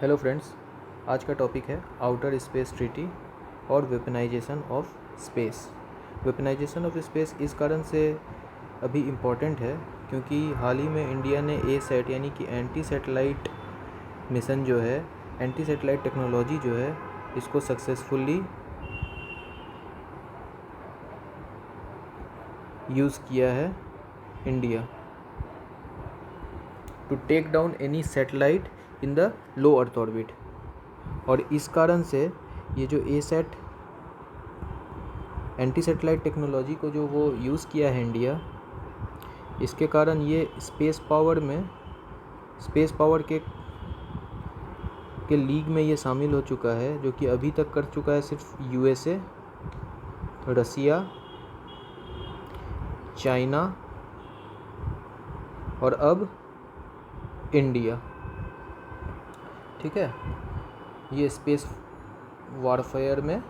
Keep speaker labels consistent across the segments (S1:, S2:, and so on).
S1: Hello friends, आज का topic है आउटर स्पेस ट्रीटी और weaponisation of space. Weaponisation of space इस कारण से अभी इम्पॉर्टेंट है क्योंकि हाल ही में इंडिया ने ASAT यानी कि एंटी सैटेलाइट मिशन जो है, एंटी सैटेलाइट टेक्नोलॉजी जो है, इसको सक्सेसफुली यूज़ किया है India to take down any satellite in the low earth orbit. और इस कारण से ये जो ASAT एंटी सैटेलाइट टेक्नोलॉजी को जो वो यूज़ किया है इंडिया, इसके कारण ये स्पेस पावर के लीग में ये शामिल हो चुका है, जो कि अभी तक कर चुका है सिर्फ USA, रसिया, चाइना और अब इंडिया। ठीक है, ये स्पेस वारफेयर में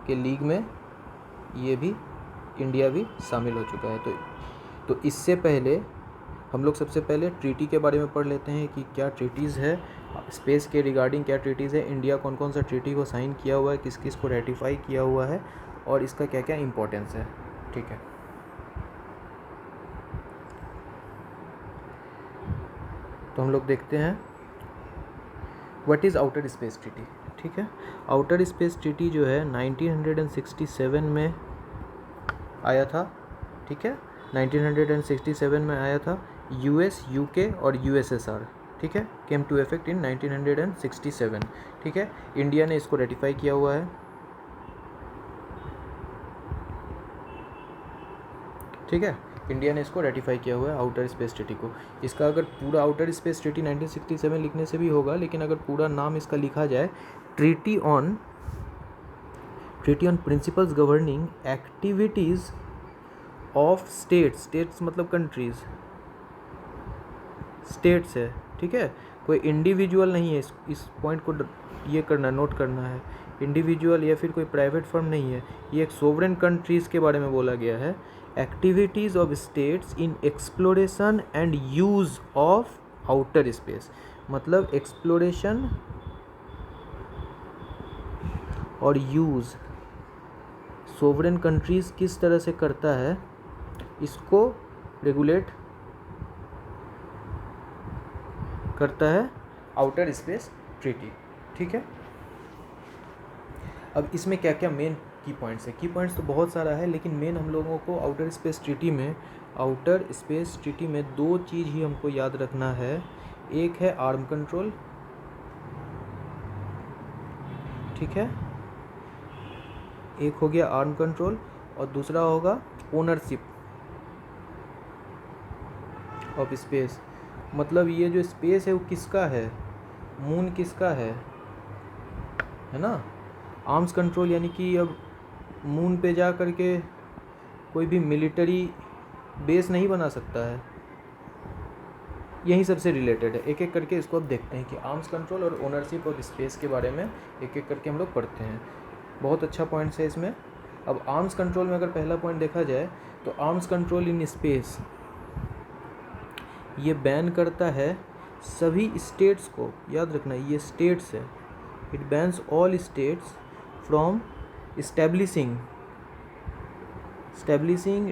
S1: के लीग में ये भी इंडिया भी शामिल हो चुका है। तो इससे पहले हम लोग सबसे पहले ट्रीटी के बारे में पढ़ लेते हैं कि क्या ट्रीटीज़ है स्पेस के रिगार्डिंग, क्या ट्रीटीज़ है, इंडिया कौन कौन सा ट्रीटी को साइन किया हुआ है, किस किस को रेटिफाई किया हुआ है और इसका क्या क्या इम्पोर्टेंस है। ठीक है, तो हम लोग देखते हैं what is outer space treaty. ठीक है, आउटर स्पेस ट्रीटी जो है 1967 में आया था। ठीक है, 1967 में आया था। US, UK और USSR, ठीक है, केम टू इफेक्ट इन 1967। ठीक है, इंडिया ने इसको रेटिफाई किया हुआ है। ठीक है, इंडिया ने इसको रेटिफाई किया हुआ है आउटर स्पेस ट्रीटी को। इसका अगर पूरा आउटर स्पेस ट्रीटी 1967 लिखने से भी होगा, लेकिन अगर पूरा नाम इसका लिखा जाए treaty on principles governing activities of states मतलब कंट्रीज़, स्टेट्स है। ठीक है, कोई इंडिविजुअल नहीं है, इस पॉइंट को ये करना, नोट करना है। इंडिविजुअल या फिर कोई प्राइवेट फर्म नहीं है, ये एक सोवरेन कंट्रीज़ के बारे में बोला गया है। Activities of states in exploration and use of outer space, मतलब एक्सप्लोरेशन और यूज़ सोवरेन कंट्रीज़ किस तरह से करता है, इसको रेगुलेट करता है आउटर स्पेस ट्रीटी। ठीक है, अब इसमें क्या क्या मेन की पॉइंट्स है। की पॉइंट्स तो बहुत सारा है, लेकिन मेन हम लोगों को आउटर स्पेस ट्रीटी में दो चीज़ ही हमको याद रखना है। एक है आर्म कंट्रोल, ठीक है, एक हो गया आर्म कंट्रोल और दूसरा होगा ओनरशिप ऑफ स्पेस। मतलब ये जो स्पेस है वो किसका है, मून किसका है ना। आर्म्स कंट्रोल यानी कि अब मून पे जा कर के कोई भी मिलिट्री बेस नहीं बना सकता है, यही सबसे रिलेटेड है। एक एक करके इसको अब देखते हैं कि आर्म्स कंट्रोल और ओनरशिप ऑफ स्पेस के बारे में एक एक करके हम लोग पढ़ते हैं। बहुत अच्छा पॉइंट्स है इसमें। अब आर्म्स कंट्रोल में अगर पहला पॉइंट देखा जाए तो आर्म्स कंट्रोल इन स्पेस ये बैन करता है सभी स्टेट्स को, याद रखना ये स्टेट्स है, it bans all states from establishing,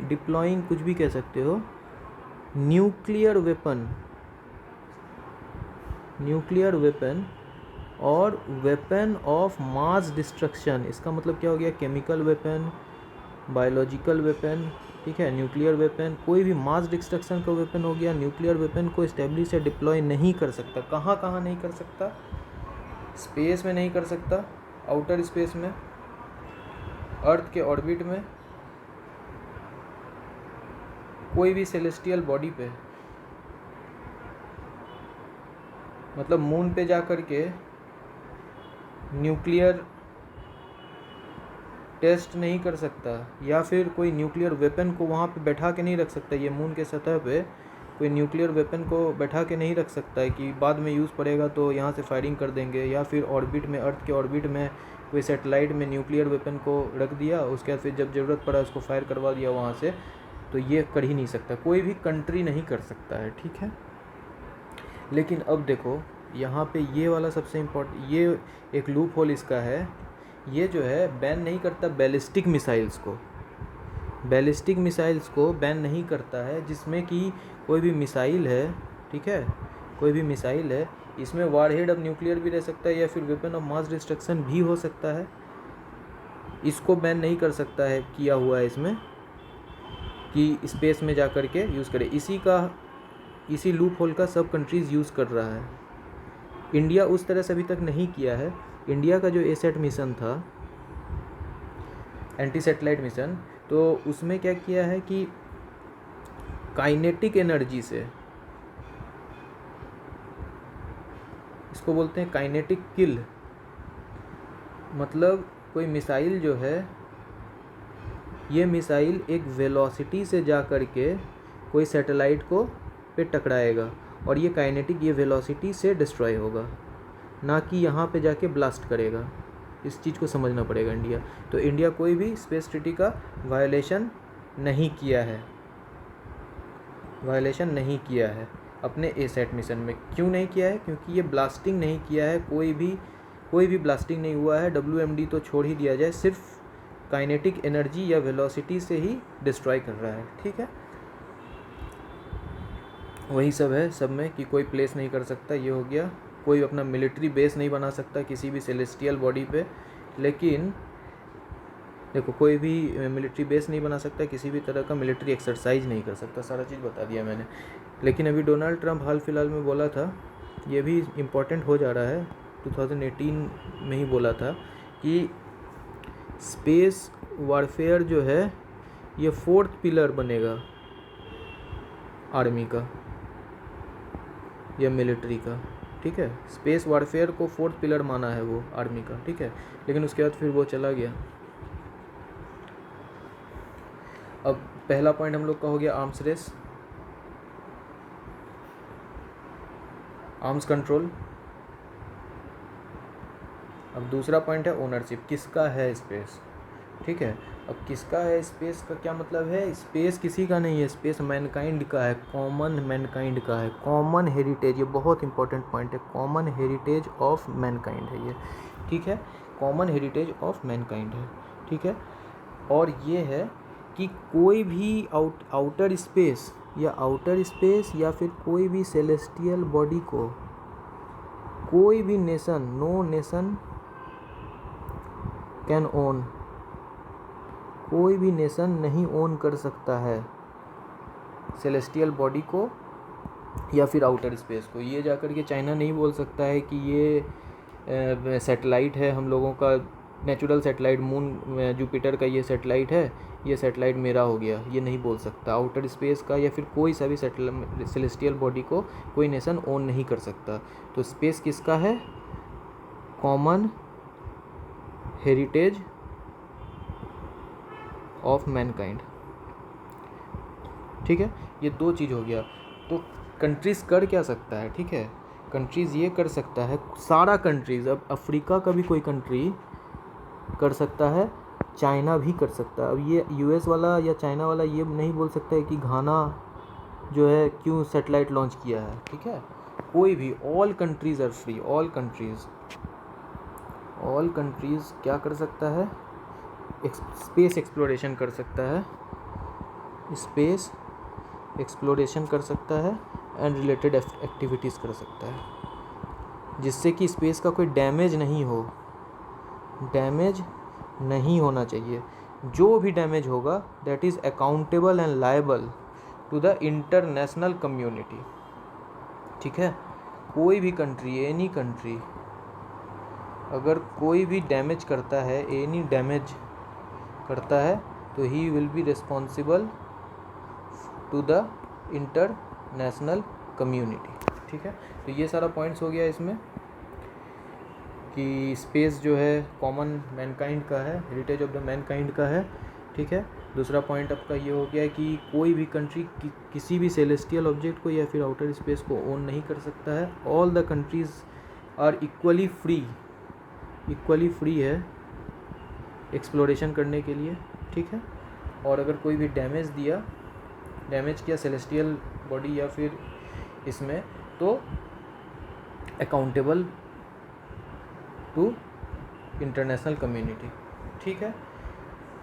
S1: deploying, कुछ भी कह सकते हो, न्यूक्लियर वेपन और वेपन ऑफ मास डिस्ट्रक्शन। इसका मतलब क्या हो गया, केमिकल वेपन, बायोलॉजिकल वेपन, ठीक है, न्यूक्लियर वेपन, कोई भी मास डिस्ट्रक्शन का वेपन हो गया। न्यूक्लियर वेपन को इस्टेब्लिश या डिप्लॉय नहीं कर सकता। कहाँ नहीं कर सकता, स्पेस में नहीं कर सकता, आउटर स्पेस में, अर्थ के ऑर्बिट में, कोई भी सेलेस्टियल बॉडी पे, मतलब मून पे जा कर के न्यूक्लियर टेस्ट नहीं कर सकता, या फिर कोई न्यूक्लियर वेपन को वहाँ पे बैठा के नहीं रख सकता। ये मून के सतह पे कोई न्यूक्लियर वेपन को बैठा के नहीं रख सकता है कि बाद में यूज़ पड़ेगा तो यहाँ से फायरिंग कर देंगे, या फिर ऑर्बिट में, अर्थ के ऑर्बिट में कोई सैटेलाइट में न्यूक्लियर वेपन को रख दिया, उसके बाद फिर जब ज़रूरत पड़ा उसको फायर करवा दिया वहाँ से। तो ये कर ही नहीं सकता, कोई भी कंट्री नहीं कर सकता है। ठीक है, लेकिन अब देखो यहाँ पे ये वाला सबसे इम्पोर्टेंट, ये एक लूप होल इसका है, ये जो है बैन नहीं करता बैलिस्टिक मिसाइल्स को, बैलिस्टिक मिसाइल्स को बैन नहीं करता है, जिसमें कि कोई भी मिसाइल है, ठीक है, कोई भी मिसाइल है, इसमें वारहेड अब न्यूक्लियर भी रह सकता है या फिर वेपन ऑफ मास डिस्ट्रक्शन भी हो सकता है, इसको बैन नहीं कर सकता है, किया हुआ है इसमें कि स्पेस में जा कर के यूज़ करे। इसी लूप होल का सब कंट्रीज़ यूज़ कर रहा है। इंडिया उस तरह से अभी तक नहीं किया है। इंडिया का जो एसेट मिशन था, एंटी सैटेलाइट मिशन, तो उसमें क्या किया है कि काइनेटिक एनर्जी से, इसको बोलते हैं काइनेटिक किल, मतलब कोई मिसाइल जो है, ये मिसाइल एक वेलोसिटी से जा कर के कोई सैटेलाइट को पे टकराएगा और ये काइनेटिक, ये वेलोसिटी से डिस्ट्रॉय होगा, ना कि यहाँ पे जाके ब्लास्ट करेगा। इस चीज़ को समझना पड़ेगा इंडिया। तो इंडिया कोई भी स्पेस ट्रीटी का वायलेशन नहीं किया है, वायलेशन नहीं किया है अपने एसेट मिशन में। क्यों नहीं किया है? क्योंकि ये ब्लास्टिंग नहीं किया है, कोई भी ब्लास्टिंग नहीं हुआ है। WMD तो छोड़ ही दिया जाए, सिर्फ काइनेटिक एनर्जी या वेलोसिटी से ही डिस्ट्रॉय कर रहा है, ठीक है। वही सब है सब में कि कोई प्लेस नहीं कर सकता, ये हो गया। कोई अपना मिलिट्री बेस नहीं बना सकता किसी भी सेलेस्टियल बॉडी पे, लेकिन देखो कोई भी मिलिट्री बेस नहीं बना सकता, किसी भी तरह का मिलिट्री एक्सरसाइज नहीं कर सकता, सारा चीज़ बता दिया मैंने। लेकिन अभी डोनाल्ड ट्रंप हाल फिलहाल में बोला था, ये भी इम्पोर्टेंट हो जा रहा है, 2018 में ही बोला था कि स्पेस वॉरफेयर जो है ये 4th पिलर बनेगा आर्मी का या मिलिट्री का, ठीक है। स्पेस वॉरफेयर को 4th पिलर माना है वो आर्मी का, ठीक है। लेकिन उसके बाद फिर वो चला गया। अब पहला पॉइंट हम लोग का हो गया आर्म्स रेस, आर्म्स कंट्रोल। अब दूसरा पॉइंट है ओनरशिप, किसका है स्पेस, ठीक है। अब किसका है स्पेस का क्या मतलब है? स्पेस किसी का नहीं है, स्पेस मैनकाइंड का है, कॉमन मैनकाइंड का है, कॉमन हेरिटेज, ये बहुत इंपॉर्टेंट पॉइंट है, कॉमन हेरिटेज ऑफ मैनकाइंड है ये, ठीक है। कॉमन हेरिटेज ऑफ मैनकाइंड है, ठीक है। और ये है कि कोई भी आउटर स्पेस या फिर कोई भी सेलेस्टियल बॉडी को कोई भी nation, no nation can own, कोई भी नेशन नहीं ओन कर सकता है सेलेस्टियल बॉडी को या फिर आउटर स्पेस को। ये जाकर के चाइना नहीं बोल सकता है कि ये सैटेलाइट है हम लोगों का, नेचुरल सैटेलाइट, मून जुपिटर का ये सैटेलाइट है, ये सैटेलाइट मेरा हो गया, ये नहीं बोल सकता। आउटर स्पेस का या फिर कोई सा भी सेलेस्टियल बॉडी को कोई नेशन ओन नहीं कर सकता। तो स्पेस किसका है? कॉमन हेरिटेज ऑफ मैनकाइंड, ठीक है। ये दो चीज़ हो गया। तो कंट्रीज़ कर क्या सकता है, ठीक है। कंट्रीज़ ये कर सकता है, सारा कंट्रीज़, अब अफ्रीका का भी कोई कंट्री कर सकता है, चाइना भी कर सकता है। अब ये US वाला या चाइना वाला ये नहीं बोल सकता है कि घाना जो है क्यों सैटेलाइट लॉन्च किया है, ठीक है। कोई भी, all countries are free, all countries क्या कर सकता है? स्पेस एक्सप्लोरेशन कर सकता है, स्पेस एक्सप्लोरेशन कर सकता है एंड रिलेटेड एक्टिविटीज़ कर सकता है, जिससे कि स्पेस का कोई डैमेज नहीं हो, डैमेज नहीं होना चाहिए। जो भी डैमेज होगा that is accountable and liable to the international community, ठीक है। कोई भी कंट्री, एनी कंट्री, अगर कोई भी डैमेज करता है, एनी डैमेज करता है, तो he will be responsible to the international community, ठीक है। तो ये सारा पॉइंट्स हो गया इसमें कि स्पेस जो है कॉमन मैनकाइंड का है, हेरिटेज ऑफ द मैनकाइंड का है, ठीक है। दूसरा पॉइंट आपका ये हो गया कि कोई भी कंट्री किसी भी सेलेस्टियल ऑब्जेक्ट को या फिर आउटर स्पेस को ओन नहीं कर सकता है। All the countries are equally free है एक्सप्लोरेशन करने के लिए, ठीक है। और अगर कोई भी डैमेज किया सेलेस्टियल बॉडी या फिर इसमें, तो अकाउंटेबल टू इंटरनेशनल कम्युनिटी। ठीक है,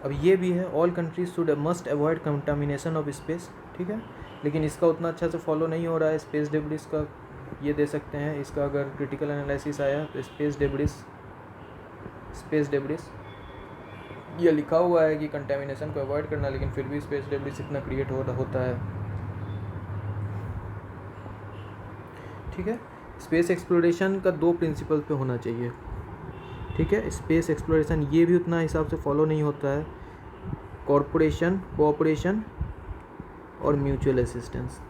S1: अब ये भी है all countries should must avoid contamination of space. ठीक है, लेकिन इसका उतना अच्छा से फॉलो नहीं हो रहा है। स्पेस डेब्रिस का ये दे सकते हैं, इसका अगर क्रिटिकल एनालिसिस आया तो स्पेस डेब्रिस ये लिखा हुआ है कि कंटामिनेशन को अवॉइड करना, लेकिन फिर भी स्पेस डेब्रिस इतना क्रिएट होता है। ठीक है, स्पेस एक्सप्लोरेशन का 2 प्रिंसिपल पे होना चाहिए। ठीक है, स्पेस एक्सप्लोरेशन ये भी उतना हिसाब से फॉलो नहीं होता है। कोऑपरेशन और म्यूचुअल असिस्टेंस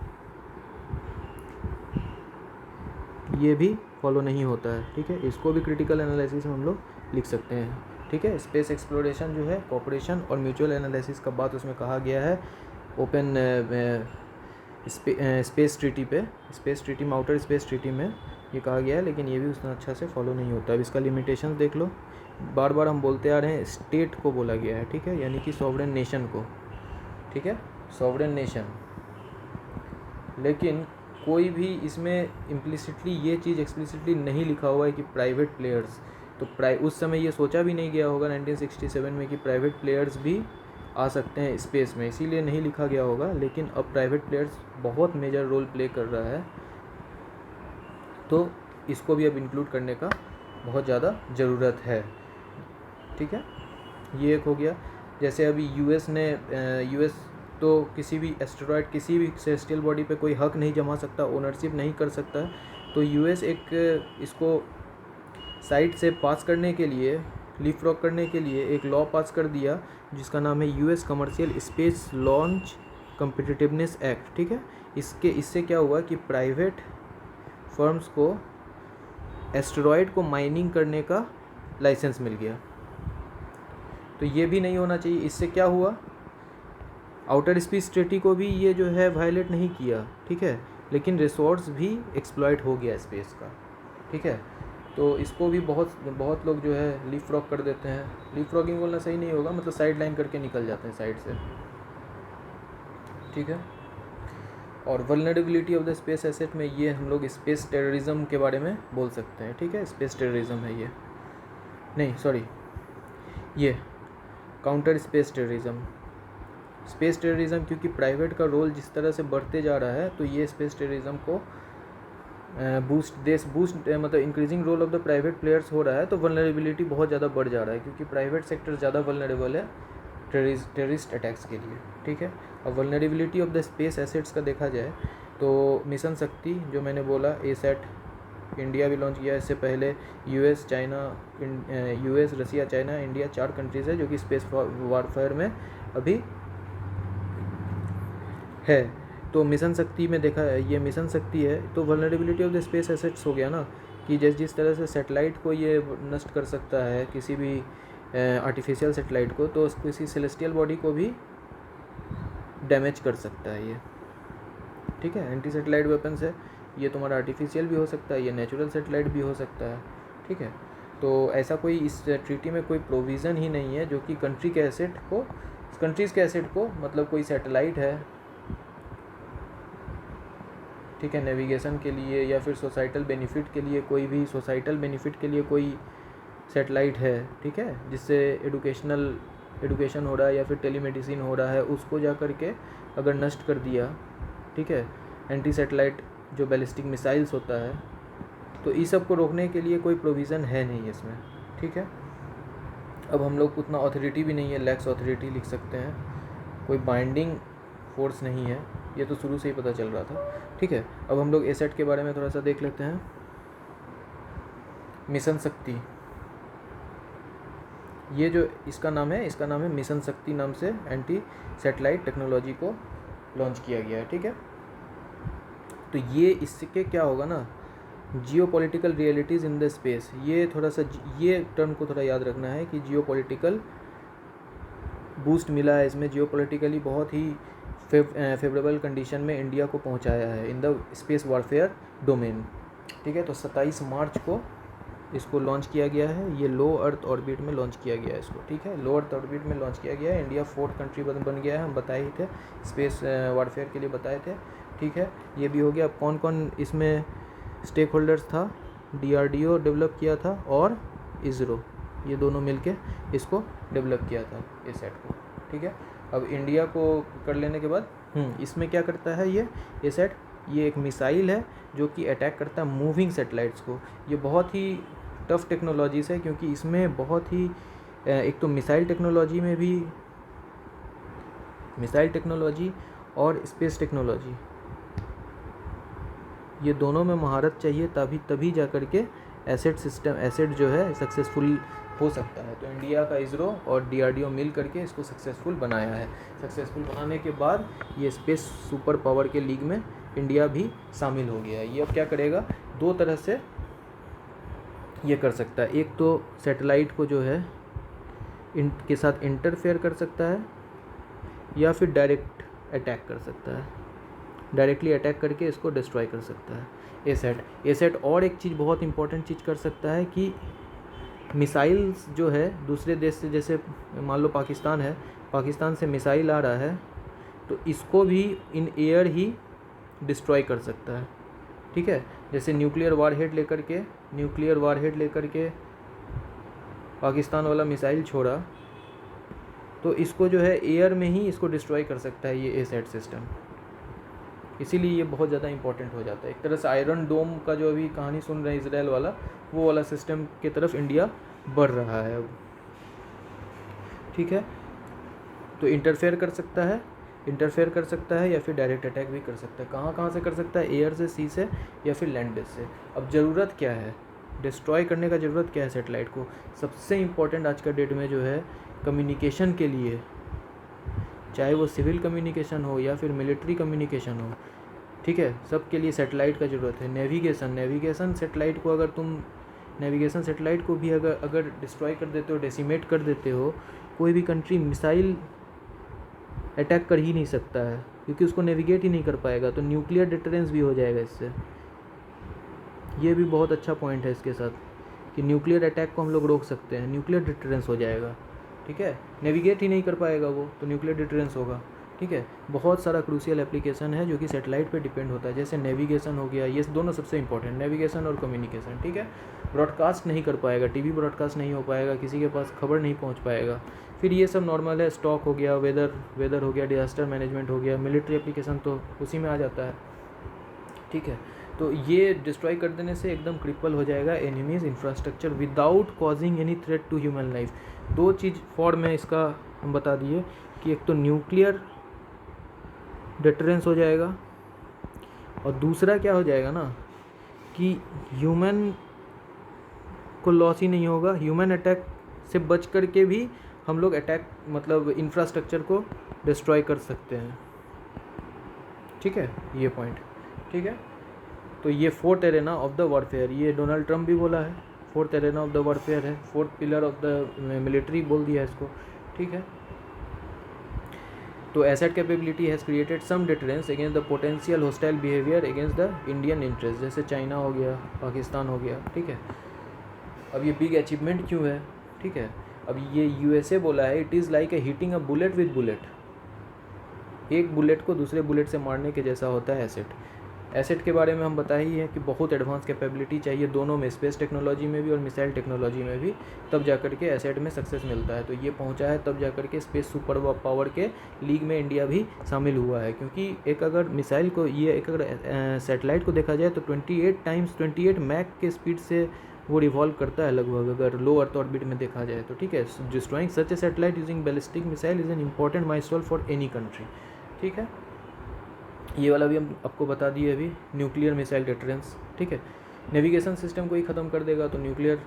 S1: ये भी फॉलो नहीं होता है। ठीक है, इसको भी क्रिटिकल एनालिसिस में हम लोग लिख सकते हैं। ठीक है, स्पेस एक्सप्लोरेशन जो है कोऑपरेशन और म्यूचुअल एनालिसिस का बात उसमें कहा गया है ओपन स्पेस ट्रीटी में, आउटर स्पेस ट्रीटी में ये कहा गया है, लेकिन ये भी उतना अच्छा से फॉलो नहीं होता। अब इसका लिमिटेशन देख लो, बार बार हम बोलते आ रहे हैं स्टेट को बोला गया है। ठीक है, यानी कि सॉवरेन नेशन को। ठीक है, सॉवरेन नेशन, लेकिन कोई भी इसमें इम्प्लिसिटली ये चीज़ एक्सप्लिसिटली नहीं लिखा हुआ है कि प्राइवेट प्लेयर्स। तो उस समय ये सोचा भी नहीं गया होगा 1967 में कि प्राइवेट प्लेयर्स भी आ सकते हैं स्पेस में, इसीलिए नहीं लिखा गया होगा। लेकिन अब प्राइवेट प्लेयर्स बहुत मेजर रोल प्ले कर रहा है, तो इसको भी अब इंक्लूड करने का बहुत ज़्यादा ज़रूरत है। ठीक है, ये एक हो गया। जैसे अभी यूएस तो किसी भी एस्टेरॉयड, किसी भी सेलेस्टियल बॉडी पे कोई हक नहीं जमा सकता, ओनरशिप नहीं कर सकता। तो यूएस एक इसको साइट से पास करने के लिए, लीपफ्रॉग करने के लिए एक लॉ पास कर दिया जिसका नाम है US commercial space launch competitiveness act. ठीक है, इससे क्या हुआ कि प्राइवेट फर्म्स को एस्टेरॉयड को माइनिंग करने का लाइसेंस मिल गया। तो ये भी नहीं होना चाहिए। इससे क्या हुआ, आउटर स्पेस ट्रीटी को भी ये जो है वायलेट नहीं किया। ठीक है, लेकिन रिसोर्स भी एक्सप्लॉइट हो गया स्पेस का। ठीक है, तो इसको भी बहुत लोग जो है लीप फ्रॉग कर देते हैं। लीप फ्रॉगिंग बोलना सही नहीं होगा, मतलब साइड लाइन करके निकल जाते हैं साइड से। ठीक है, और vulnerability of the space asset में ये हम लोग स्पेस टेररिज्म के बारे में बोल सकते हैं। ठीक है, स्पेस टेररिज्म है ये, नहीं सॉरी, ये counter space terrorism. Space terrorism क्योंकि प्राइवेट का रोल जिस तरह से बढ़ते जा रहा है, तो ये स्पेस टेररिज्म को बूस्ट मतलब increasing role of the private players हो रहा है, तो वल्नरेबिलिटी बहुत ज़्यादा बढ़ जा रहा है, क्योंकि प्राइवेट सेक्टर ज़्यादा वल्नरेबल है टेररिस्ट अटैक्स के लिए। ठीक है, अब vulnerability of the space assets का देखा जाए तो मिशन शक्ति जो मैंने बोला, एसैट इंडिया भी लॉन्च किया। इससे पहले यूएस, रसिया, चाइना, इंडिया 4 कंट्रीज़ है जो कि स्पेस वारफेयर में अभी है। तो मिशन शक्ति में देखा है, ये मिशन शक्ति है। तो vulnerability of the space assets हो गया ना, कि जिस तरह से सैटेलाइट को ये नष्ट कर सकता है, किसी भी आर्टिफिशियल सैटेलाइट को, तो किसी सेलेस्टियल बॉडी को भी डैमेज कर सकता है ये। ठीक है, एंटी सैटेलाइट वेपन्स है, ये तुम्हारा आर्टिफिशियल भी हो सकता है, ये नेचुरल सैटेलाइट भी हो सकता है। ठीक है, तो ऐसा कोई इस ट्रीटी में कोई प्रोविज़न ही नहीं है जो कि कंट्रीज़ के एसेट को मतलब कोई सैटेलाइट है, ठीक है, नेविगेशन के लिए या फिर सोसाइटल बेनिफिट के लिए, कोई भी सोसाइटल बेनिफिट के लिए कोई सैटेलाइट है, ठीक है, जिससे एडुकेशन हो रहा है या फिर टेलीमेडिसिन हो रहा है, उसको जा कर के अगर नष्ट कर दिया, ठीक है, एंटी सैटेलाइट जो बैलिस्टिक मिसाइल्स होता है, तो इस सब को रोकने के लिए कोई प्रोविज़न है नहीं इसमें। ठीक है, अब हम लोग उतना अथॉरिटी भी नहीं है, लैक्स अथॉरिटी लिख सकते हैं, कोई बाइंडिंग फोर्स नहीं है, ये तो शुरू से ही पता चल रहा था। ठीक है, अब हम लोग एसेट के बारे में थोड़ा सा देख लेते हैं। मिशन शक्ति, ये जो इसका नाम है मिशन शक्ति नाम से एंटी सैटेलाइट टेक्नोलॉजी को लॉन्च किया गया है। ठीक है, तो ये इसके क्या होगा ना, geopolitical realities in the space, ये थोड़ा सा ये टर्म को थोड़ा याद रखना है कि जियोपॉलिटिकल बूस्ट मिला है इसमें, जियोपॉलिटिकली बहुत ही फेवरेबल कंडीशन में इंडिया को पहुंचाया है in the space warfare domain. ठीक है, तो 27 मार्च को इसको लॉन्च किया गया है, ये लो अर्थ ऑर्बिट में लॉन्च किया गया है इसको। ठीक है, लो अर्थ ऑर्बिट में लॉन्च किया गया है, इंडिया 4th कंट्री बन गया है, हम बताए ही थे, स्पेस वॉरफेयर के लिए बताए थे। ठीक है, ये भी हो गया। अब कौन कौन इसमें स्टेक होल्डर्स था, DRDO डेवलप किया था और इसरो, ये दोनों मिलके इसको डेवलप किया था एसैट को, ठीक है। अब इंडिया को कर लेने के बाद इसमें क्या करता है ये एसैट, ये एक मिसाइल है जो कि अटैक करता है मूविंग सेटेलाइट्स को। ये बहुत ही टफ टेक्नोलॉजीज़ है क्योंकि इसमें बहुत ही एक तो मिसाइल टेक्नोलॉजी और स्पेस टेक्नोलॉजी, ये दोनों में महारत चाहिए, तभी जा कर के एसैट जो है सक्सेसफुल हो सकता है। तो इंडिया का इसरो और DRDO मिल करके इसको सक्सेसफुल बनाया है। सक्सेसफुल बनाने के बाद ये स्पेस सुपर पावर के लीग में इंडिया भी शामिल हो गया है। ये अब क्या करेगा, दो तरह से ये कर सकता है। एक तो सैटेलाइट को जो है इनके साथ इंटरफेयर कर सकता है या फिर डायरेक्ट अटैक कर सकता है, डायरेक्टली अटैक करके इसको डिस्ट्रॉय कर सकता है एसैट। और एक चीज़ बहुत इंपॉर्टेंट चीज़ कर सकता है कि मिसाइल्स जो है दूसरे देश से, जैसे मान लो पाकिस्तान है, पाकिस्तान से मिसाइल आ रहा है तो इसको भी इन एयर ही डिस्ट्रॉय कर सकता है, ठीक है। जैसे न्यूक्लियर वारहेड लेकर के पाकिस्तान वाला मिसाइल छोड़ा तो इसको जो है एयर में ही इसको डिस्ट्रॉय कर सकता है ये एसैट सिस्टम। इसीलिए ये बहुत ज़्यादा इंपॉर्टेंट हो जाता है। एक तरह से आयरन डोम का जो अभी कहानी सुन रहे हैं इजराइल वाला, वो वाला सिस्टम की तरफ इंडिया बढ़ रहा है अब, ठीक है। तो इंटरफेयर कर सकता है या फिर डायरेक्ट अटैक भी कर सकता है। कहाँ से कर सकता है, एयर से, सी से या फिर लैंड बेस से। अब ज़रूरत क्या है, डिस्ट्रॉय करने का ज़रूरत क्या है सेटेलाइट को, सबसे इम्पोर्टेंट आज का डेट में जो है कम्युनिकेशन के लिए, चाहे वो सिविल कम्युनिकेशन हो या फिर मिलिट्री कम्युनिकेशन हो, ठीक है, सब के लिए सेटेलाइट का ज़रूरत है। नेविगेशन सेटेलाइट को अगर तुम नेविगेशन सेटेलाइट को भी अगर डिस्ट्रॉय कर देते हो, डेसिमेट कर देते हो, कोई भी कंट्री मिसाइल अटैक कर ही नहीं सकता है क्योंकि उसको नेविगेट ही नहीं कर पाएगा। तो न्यूक्लियर डिटरेंस भी हो जाएगा इससे। ये भी बहुत अच्छा पॉइंट है इसके साथ कि न्यूक्लियर अटैक को हम लोग रोक सकते हैं, न्यूक्लियर डिटरेंस हो जाएगा, ठीक है। नेविगेट ही नहीं कर पाएगा वो, तो न्यूक्लियर डिटरेंस होगा, ठीक है। बहुत सारा क्रूशियल एप्लीकेशन है जो कि सैटेलाइट पे डिपेंड होता है, जैसे नेविगेशन हो गया, ये दोनों सबसे इंपॉर्टेंट, नेविगेशन और कम्युनिकेशन, ठीक है। ब्रॉडकास्ट नहीं कर पाएगा, टीवी ब्रॉडकास्ट नहीं हो पाएगा, किसी के पास खबर नहीं पहुंच पाएगा। फिर ये सब नॉर्मल है, स्टॉक हो गया, वेदर हो गया, डिजास्टर मैनेजमेंट हो गया, मिलिट्री एप्लीकेशन तो उसी में आ जाता है, ठीक है। तो ये डिस्ट्रॉय कर देने से एकदम क्रिपल हो जाएगा enemy's infrastructure without causing any threat to human life. दो चीज़ फॉर्म में इसका हम बता दिए कि एक तो न्यूक्लियर डिटरेंस हो जाएगा और दूसरा क्या हो जाएगा ना कि ह्यूमन को लॉस ही नहीं होगा। ह्यूमन अटैक से बच कर के भी हम लोग अटैक मतलब इंफ्रास्ट्रक्चर को डिस्ट्रॉय कर सकते हैं, ठीक है, ये पॉइंट, ठीक है। तो ये fourth arena of the warfare, ये डोनाल्ड ट्रम्प भी बोला है, fourth arena of the warfare है, fourth pillar of the military बोल दिया है इसको, ठीक है। तो asset capability has created some deterrence against the potential hostile behaviour against the Indian interest, जैसे चाइना हो गया, पाकिस्तान हो गया, ठीक है। अब ये बिग अचीवमेंट क्यों है, ठीक है। अब ये USA बोला है it is like a hitting a bullet with bullet, एक बुलेट को दूसरे बुलेट से मारने के जैसा होता है एसेट के बारे में हम बता ही हैं कि बहुत एडवांस कैपेबिलिटी चाहिए दोनों में, स्पेस टेक्नोलॉजी में भी और मिसाइल टेक्नोलॉजी में भी, तब जा कर के एसेट में सक्सेस मिलता है। तो ये पहुंचा है तब जा कर के स्पेस सुपर पावर के लीग में इंडिया भी शामिल हुआ है, क्योंकि एक अगर मिसाइल को एक अगर सैटेलाइट को देखा जाए तो 28 मैक के स्पीड से वो रिवॉल्व करता है लगभग, अगर लो अर्थ ऑर्बिट में देखा जाए तो, ठीक है। Destroying such A satellite using ballistic missile is an important milestone for any country, ठीक है। ये वाला भी हम आपको बता दिए अभी, न्यूक्लियर मिसाइल डिटरेंस, ठीक है। नेविगेशन सिस्टम को ही ख़त्म कर देगा तो न्यूक्लियर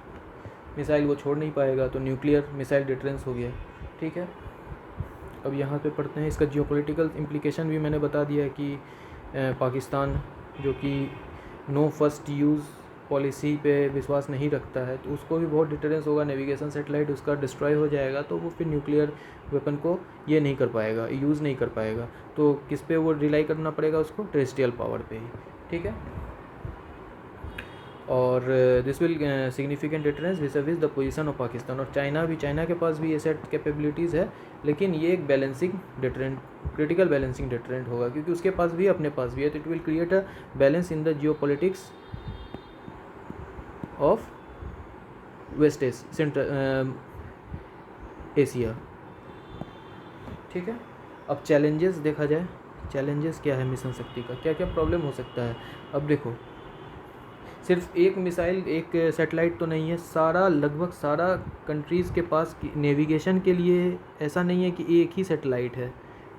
S1: मिसाइल वो छोड़ नहीं पाएगा, तो न्यूक्लियर मिसाइल डिटरेंस हो गया, ठीक है। अब यहाँ पे पढ़ते हैं इसका जियोपॉलिटिकल इम्प्लीकेशन भी मैंने बता दिया है कि पाकिस्तान जो कि नो फर्स्ट यूज़ पॉलिसी पे विश्वास नहीं रखता है तो उसको भी बहुत डिटरेंस होगा, नेविगेशन सैटेलाइट उसका डिस्ट्रॉय हो जाएगा तो वो फिर न्यूक्लियर वेपन को ये नहीं कर पाएगा, यूज़ नहीं कर पाएगा। तो किस पे वो रिलाई करना पड़ेगा उसको, टेरेस्ट्रियल पावर पे ही, ठीक है। और this will significant deterrence विज़ the position of Pakistan. और चाइना के पास भी एसेट कैपेबिलिटीज़ है, लेकिन ये एक balancing deterrent, critical balancing deterrent होगा क्योंकि उसके पास भी अपने पास भी है, तो it will create a balance in the geopolitics of West Central Asia. ठीक है, अब चैलेंजेस देखा जाए, चैलेंजेस क्या है मिशन शक्ति का, क्या क्या प्रॉब्लम हो सकता है। अब देखो, सिर्फ एक मिसाइल एक सैटेलाइट तो नहीं है, सारा लगभग सारा कंट्रीज़ के पास नेविगेशन के लिए ऐसा नहीं है कि एक ही सैटेलाइट है।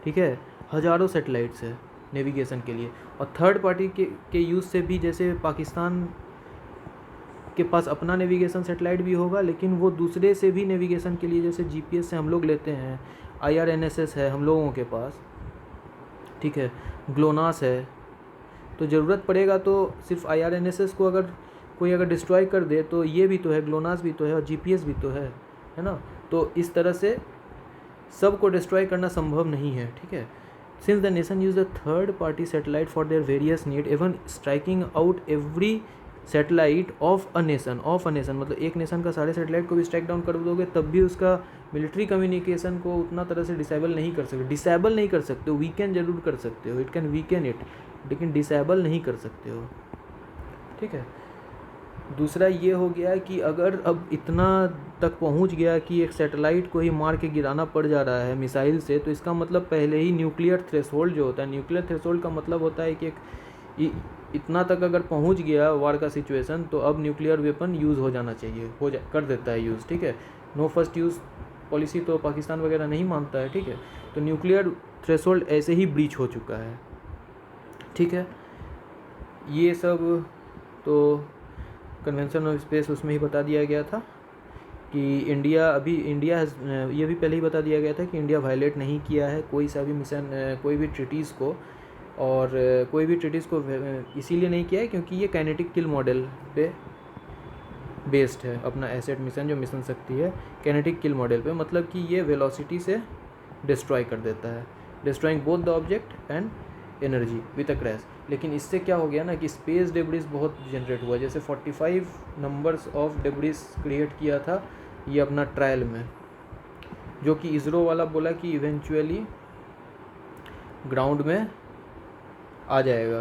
S1: ठीक है, हज़ारों सैटेलाइट्स है नेविगेशन के लिए। और थर्ड पार्टी के यूज़ से भी, जैसे पाकिस्तान के पास अपना नेविगेशन सैटेलाइट भी होगा, लेकिन वो दूसरे से भी नेविगेशन के लिए, जैसे जीपीएस से हम लोग लेते हैं, IRNSS है हम लोगों के पास, ठीक है, ग्लोनास है। तो ज़रूरत पड़ेगा तो सिर्फ IRNSS को अगर कोई डिस्ट्रॉय कर दे तो ये भी तो है, ग्लोनास भी तो है और GPS भी तो है ना। तो इस तरह से सबको डिस्ट्रॉय करना संभव नहीं है। ठीक है, since the nation use the third party satellite for their various need, even striking out every satellite of a nation मतलब एक नेशन का सारे सैटेलाइट को भी स्ट्राइक डाउन कर दोगे तब भी उसका मिलिट्री कम्युनिकेशन को उतना तरह से डिसेबल नहीं कर सकते हो। वीकेन जरूर कर सकते हो, इट कैन वीकेन इट, लेकिन डिसेबल नहीं कर सकते हो। ठीक है, दूसरा ये हो गया कि अगर अब इतना तक पहुंच गया कि एक सैटेलाइट को ही मार के गिराना पड़ जा रहा है मिसाइल से, तो इसका मतलब पहले ही न्यूक्लियर थ्रेशोल्ड जो होता है, न्यूक्लियर थ्रेशोल्ड का मतलब होता है कि एक इतना तक अगर पहुंच गया वार का सिचुएशन, तो अब न्यूक्लियर वेपन यूज़ हो जाना चाहिए, कर देता है यूज़। ठीक है, नो फर्स्ट यूज़ पॉलिसी तो पाकिस्तान वगैरह नहीं मानता है। ठीक है, तो न्यूक्लियर थ्रेशोल्ड ऐसे ही ब्रीच हो चुका है। ठीक है, ये सब तो कन्वेंशन ऑफ स्पेस उसमें ही बता दिया गया था कि इंडिया ये भी पहले ही बता दिया गया था कि इंडिया वायलेट नहीं किया है कोई सा भी मिशन, कोई भी ट्रीटीज़ को, और कोई भी ट्रीटीज़ को इसीलिए नहीं किया है क्योंकि ये काइनेटिक किल मॉडल पे बेस्ड है। अपना एसेट मिशन जो मिशन शक्ति है, काइनेटिक किल मॉडल पे, मतलब कि ये वेलोसिटी से डिस्ट्रॉय कर देता है, destroying both the object and energy with a crash. लेकिन इससे क्या हो गया ना कि स्पेस डेब्रिस बहुत जनरेट हुआ, जैसे 45 नंबर्स ऑफ डेब्रिस क्रिएट किया था ये अपना ट्रायल में, जो कि इसरो वाला बोला कि इवेंचुअली ग्राउंड में आ जाएगा,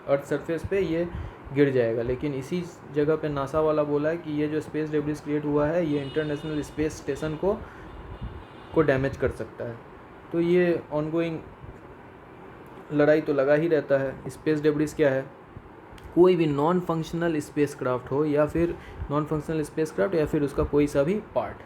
S1: अर्थ सरफेस पे ये गिर जाएगा। लेकिन इसी जगह पे नासा वाला बोला है कि ये जो स्पेस डेब्रिस क्रिएट हुआ है ये इंटरनेशनल स्पेस स्टेशन को डैमेज कर सकता है। तो ये ऑनगोइंग लड़ाई तो लगा ही रहता है। स्पेस डेब्रिस क्या है, कोई भी नॉन फंक्शनल स्पेसक्राफ्ट हो या फिर उसका कोई सा भी पार्ट।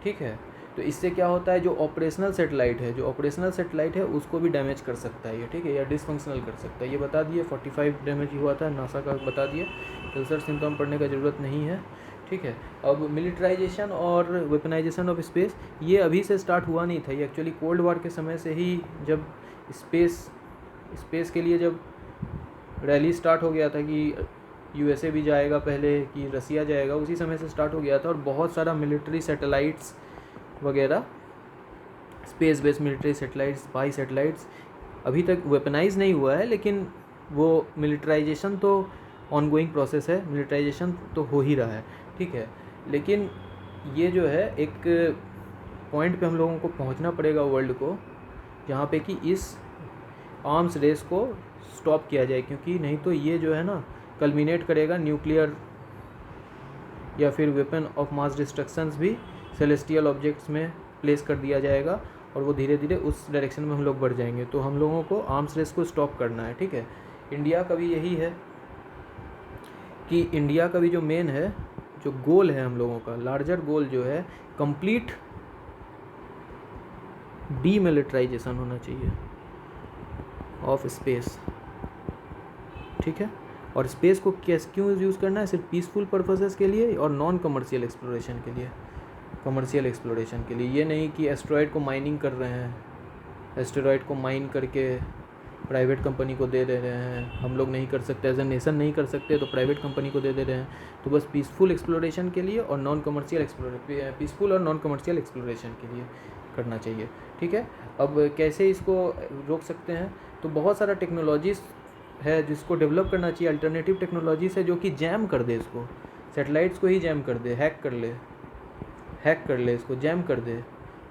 S1: ठीक है, तो इससे क्या होता है, जो ऑपरेशनल सेटेलाइट है उसको भी डैमेज कर सकता है ये। ठीक है, या डिसफंक्शनल कर सकता है, ये बता दिए। 45 डैमेज हुआ था, नासा का बता दिए, रिसर्च सिम्टम पढ़ने का ज़रूरत नहीं है। ठीक है, अब मिलिट्राइजेशन और वेपनाइजेशन ऑफ स्पेस ये अभी से स्टार्ट हुआ नहीं था, ये एक्चुअली कोल्ड वार के समय से ही, जब स्पेस के लिए जब रैली स्टार्ट हो गया था कि USA भी जाएगा पहले कि रसिया जाएगा, उसी समय से स्टार्ट हो गया था। और बहुत सारा मिलिट्री सैटेलाइट्स वगैरह, space based military satellites, spy satellites अभी तक वेपनाइज नहीं हुआ है, लेकिन वो मिलिट्राइजेशन तो ऑनगोइंग प्रोसेस है, मिलिट्राइजेशन तो हो ही रहा है। ठीक है, लेकिन ये जो है एक पॉइंट पे हम लोगों को पहुंचना पड़ेगा वर्ल्ड को, जहाँ पे कि इस आर्म्स रेस को स्टॉप किया जाए, क्योंकि नहीं तो ये जो है ना कल्मिनेट करेगा न्यूक्लियर या फिर वेपन ऑफ मास डिस्ट्रक्शंस भी सेलेस्टियल ऑब्जेक्ट्स में प्लेस कर दिया जाएगा, और वो धीरे धीरे उस डायरेक्शन में हम लोग बढ़ जाएंगे। तो हम लोगों को आर्म्स रेस को स्टॉप करना है। ठीक है, इंडिया का भी यही है कि इंडिया का भी जो मेन है, जो गोल है हम लोगों का, लार्जर गोल जो है, कंप्लीट डीमिलिट्राइजेशन होना चाहिए ऑफ स्पेस। ठीक है, और स्पेस को क्यों यूज़ करना है, सिर्फ पीसफुल पर्पसेस के लिए और नॉन कमर्शियल एक्सप्लोरेशन के लिए। ये नहीं कि एस्टेरॉयड को माइनिंग कर रहे हैं, एस्टेरॉयड को माइन करके प्राइवेट कंपनी को दे रहे हैं, हम लोग नहीं कर सकते, एज ए नेशन नहीं कर सकते तो प्राइवेट कंपनी को दे रहे हैं। तो बस पीसफुल एक्सप्लोरेशन के लिए और नॉन कमर्शियल एक्सप्लोरेशन के लिए करना चाहिए। ठीक है, अब कैसे इसको रोक सकते हैं, तो बहुत सारा टेक्नोलॉजीज है जिसको डेवलप करना चाहिए, अल्टरनेटिव टेक्नोलॉजीज है जो कि जैम कर दे इसको, सैटेलाइट्स को ही जैम कर दे, हैक कर ले इसको, जैम कर दे,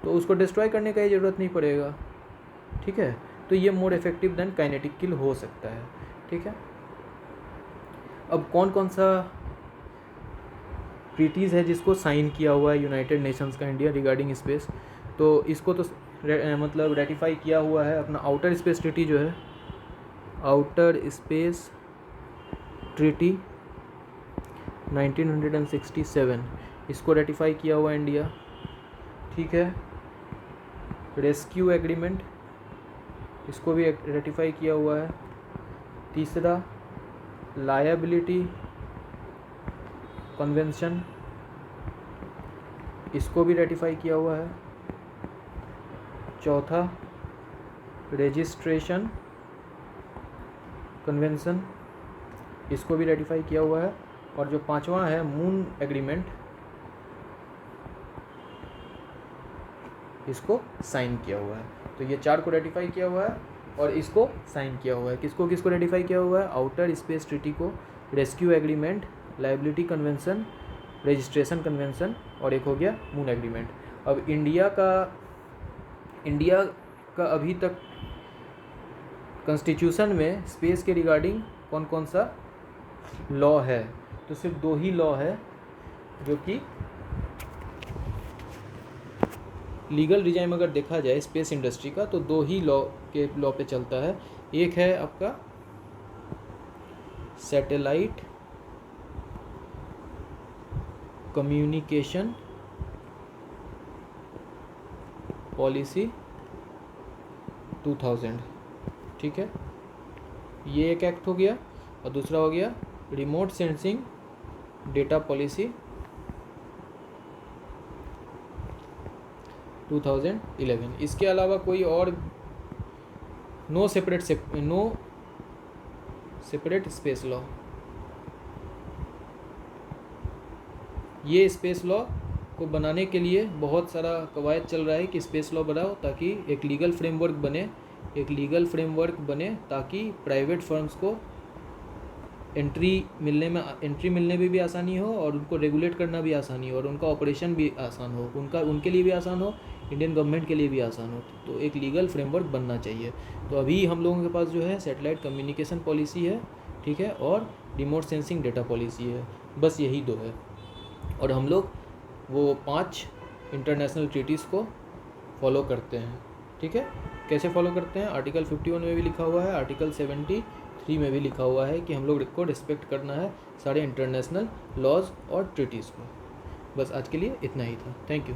S1: तो उसको डिस्ट्रॉय करने का ही ज़रूरत नहीं पड़ेगा। ठीक है, तो ये मोर इफेक्टिव देन काइनेटिक किल हो सकता है। ठीक है, अब कौन कौन सा ट्रीटीज़ है जिसको साइन किया हुआ है यूनाइटेड नेशंस का इंडिया रिगार्डिंग स्पेस, तो इसको तो मतलब रेटिफाई किया हुआ है अपना आउटर स्पेस ट्रीटी जो है, आउटर स्पेस ट्रीटी 1967, इसको रेटिफाई किया हुआ इंडिया, ठीक है। रेस्क्यू एग्रीमेंट, इसको भी रेटिफाई किया हुआ है। तीसरा लायबिलिटी कन्वेंशन, इसको भी रेटिफाई किया हुआ है। चौथा रजिस्ट्रेशन कन्वेंशन, इसको भी रेटिफाई किया हुआ है। और जो पांचवा है मून एग्रीमेंट, इसको साइन किया हुआ है। तो ये 4 को रेटिफाई किया हुआ है और इसको साइन किया हुआ है। किसको किसको रेटिफाई किया हुआ है? आउटर स्पेस ट्रीटी को, rescue agreement, liability convention, registration convention, और एक हो गया मून एग्रीमेंट। अब इंडिया का अभी तक कॉन्स्टिट्यूशन में स्पेस के रिगार्डिंग कौन कौन सा लॉ है? तो सिर्फ 2 ही लॉ है जो कि लीगल रिजाइम अगर देखा जाए स्पेस इंडस्ट्री का, तो 2 ही लॉ पे चलता है। एक है आपका सैटेलाइट कम्युनिकेशन पॉलिसी 2000, ठीक है, ये एक एक्ट हो गया। और दूसरा हो गया रिमोट सेंसिंग डेटा पॉलिसी 2011। इसके अलावा कोई और नो सेपरेट स्पेस लॉ। ये स्पेस लॉ को बनाने के लिए बहुत सारा कवायद चल रहा है कि स्पेस लॉ बनाओ ताकि एक लीगल फ्रेमवर्क बने ताकि प्राइवेट फर्म्स को एंट्री मिलने में भी आसानी हो और उनको रेगुलेट करना भी आसानी हो और उनका ऑपरेशन भी आसान हो, उनके लिए भी आसान हो, इंडियन गवर्नमेंट के लिए भी आसान हो। तो एक लीगल फ्रेमवर्क बनना चाहिए। तो अभी हम लोगों के पास जो है सैटेलाइट कम्युनिकेशन पॉलिसी है, ठीक है, और रिमोट सेंसिंग डेटा पॉलिसी है, बस यही 2 है। और हम लोग वो 5 इंटरनेशनल ट्रीटीज़ को फॉलो करते हैं, ठीक है। कैसे फॉलो करते हैं? आर्टिकल 51 में भी लिखा हुआ है, आर्टिकल 73 में भी लिखा हुआ है कि हम लोग को रिस्पेक्ट करना है सारे इंटरनेशनल लॉज और ट्रीटीज़ को। बस आज के लिए इतना ही था। Thank you.